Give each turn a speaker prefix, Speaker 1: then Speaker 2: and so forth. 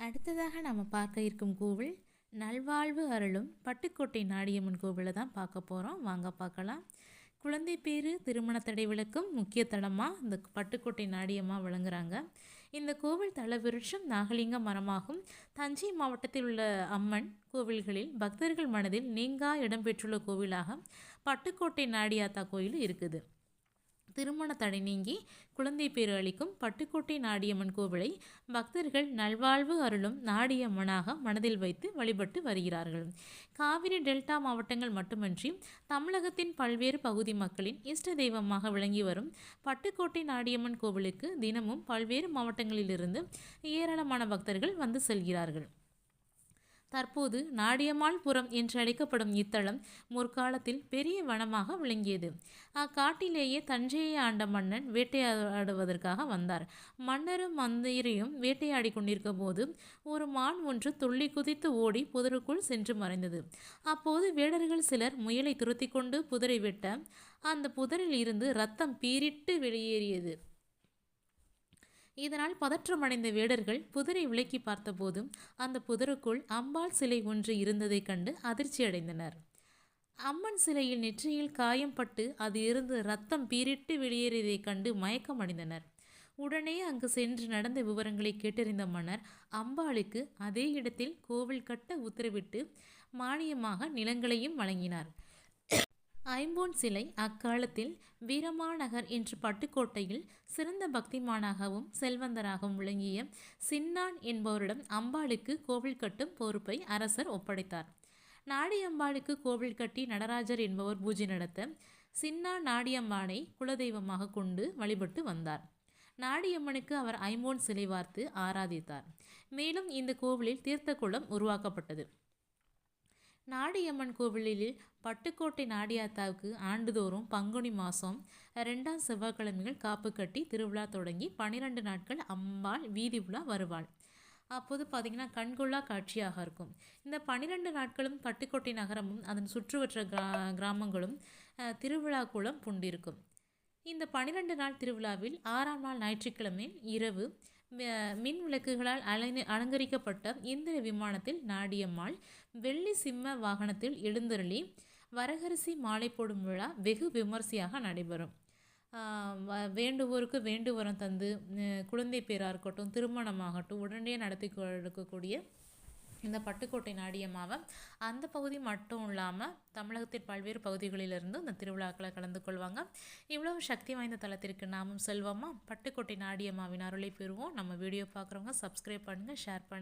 Speaker 1: அடுத்ததாக நம்ம பார்க்க இருக்கும் கோவில் நல்வாழ்வு அருளும் பட்டுக்கோட்டை நாடியம்மன் கோவிலை தான் பார்க்க போகிறோம். வாங்க பார்க்கலாம். குழந்தை பேரு திருமண தடை விளக்கும் முக்கிய தலமாக இந்த பட்டுக்கோட்டை நாடியம்மா விளங்குறாங்க. இந்த கோவில் தல விருட்சம் நாகலிங்க மரமாகும். தஞ்சை மாவட்டத்தில் உள்ள அம்மன் கோவில்களில் பக்தர்கள் மனதில் நீங்கா இடம்பெற்றுள்ள கோவிலாக பட்டுக்கோட்டை நாடியாத்தா கோயில் இருக்குது. திருமண தடை நீங்கி குழந்தை பேறு அளிக்கும் பட்டுக்கோட்டை நாடியம்மன் கோவிலை பக்தர்கள் நல்வாழ்வு அருளும் நாடியம்மனாக மனதில் வைத்து வழிபட்டு வருகிறார்கள். காவிரி டெல்டா மாவட்டங்கள் மட்டுமன்றி தமிழகத்தின் பல்வேறு பகுதி மக்களின் இஷ்ட தெய்வமாக விளங்கி வரும் பட்டுக்கோட்டை நாடியம்மன் கோவிலுக்கு தினமும் பல்வேறு மாவட்டங்களிலிருந்து ஏராளமான பக்தர்கள் வந்து செல்கிறார்கள். தற்போது நாடியம்மாள் புரம் என்று அழைக்கப்படும் இத்தலம் முற்காலத்தில் பெரிய வனமாக விளங்கியது. அக்காட்டிலேயே தஞ்சையை ஆண்ட மன்னன் வேட்டையாடுவதற்காக வந்தார். மன்னரும் மந்திரியும் வேட்டையாடி கொண்டிருக்க போது ஒரு மான் ஒன்று துள்ளி குதித்து ஓடி புதருக்குள் சென்று மறைந்தது. அப்போது வேடர்கள் சிலர் முயலை துரத்தி கொண்டு புதரை வெட்ட அந்த புதரில் இருந்து இரத்தம் பீரிட்டு வெளியேறியது. இதனால் பதற்றமடைந்த வேடர்கள் புதரை விலக்கி பார்த்தபோது அந்த புதருக்குள் அம்பாள் சிலை ஒன்று இருந்ததைக் கண்டு அதிர்ச்சி அடைந்தனர். அம்மன் சிலையில் நெற்றியில் காயம் பட்டு அது இருந்து இரத்தம் பீரிட்டு வெளியேறியதைக் கண்டு மயக்கம் அடைந்தனர். உடனே அங்கு சென்று நடந்த விவரங்களை கேட்டறிந்த மன்னர் அம்பாளுக்கு அதே இடத்தில் கோவில் கட்ட உத்தரவிட்டு மானியமாக நிலங்களையும் வழங்கினார். ஐம்பொன் சிலை அக்காலத்தில் வீரமாநகர் என்ற பட்டுக்கோட்டையில் சிறந்த பக்திமானாகவும் செல்வந்தராகவும் விளங்கிய சின்னான் என்பவரிடம் அம்பாளுக்கு கோவில் கட்டும் பொறுப்பை அரசர் ஒப்படைத்தார். நாடியம்பாளுக்கு கோவில் கட்டி நடராஜர் என்பவர் பூஜை நடத்த சின்னா நாடியம்மானை குலதெய்வமாக கொண்டு வழிபட்டு வந்தார். நாடியம்மனுக்கு அவர் ஐம்பொன் சிலை வார்த்து ஆராதித்தார். மேலும் இந்த கோவிலில் தீர்த்த குளம் உருவாக்கப்பட்டது. நாடியம்மன் கோவிலில் பட்டுக்கோட்டை நாடியாத்தாவுக்கு ஆண்டுதோறும் பங்குனி மாதம் 2ஆம் செவ்வாய்க்கிழமைகள் காப்பு கட்டி திருவிழா தொடங்கி 12 நாட்கள் அம்பாள் வீதி உலா வருவாள். அப்போது பார்த்திங்கன்னா கண்கொள்ளா காட்சியாக இருக்கும். இந்த 12 நாட்களும் பட்டுக்கோட்டை நகரமும் அதன் சுற்றுவற்ற கிராமங்களும் திருவிழா கூலம் பூண்டிருக்கும். இந்த 12 நாள் திருவிழாவில் 6ஆம் நாள் ஞாயிற்றுக்கிழமை இரவு மின் விளக்குகளால் அலங்கரிக்கப்பட்ட இந்திர விமானத்தில் நாடியம்மாள் வெள்ளி சிம்ம வாகனத்தில் எழுந்தருளி வரகரிசி மாலை போடும் விழா வெகு விமர்சையாக நடைபெறும். வேண்டுவோருக்கு வேண்டுவரம் தந்து குழந்தை பேராக இருக்கட்டும், திருமணமாகட்டும் உடனே நடத்தி கொடுக்கக்கூடிய இந்த பட்டுக்கோட்டை நாடியம்மாவை அந்த பகுதி மட்டும் இல்லாமல் தமிழகத்தின் பல்வேறு பகுதிகளிலிருந்து இந்த திருவிழாக்களை கலந்து கொள்வாங்க. இவ்வளவு சக்தி வாய்ந்த தலத்திற்கு நாமும் செல்வோமா? பட்டுக்கோட்டை நாடியம்மாவின் அருளை பெறுவோம். நம்ம வீடியோ பார்க்குறவங்க சப்ஸ்கிரைப் பண்ணுங்கள், ஷேர் பண்ணுங்கள்.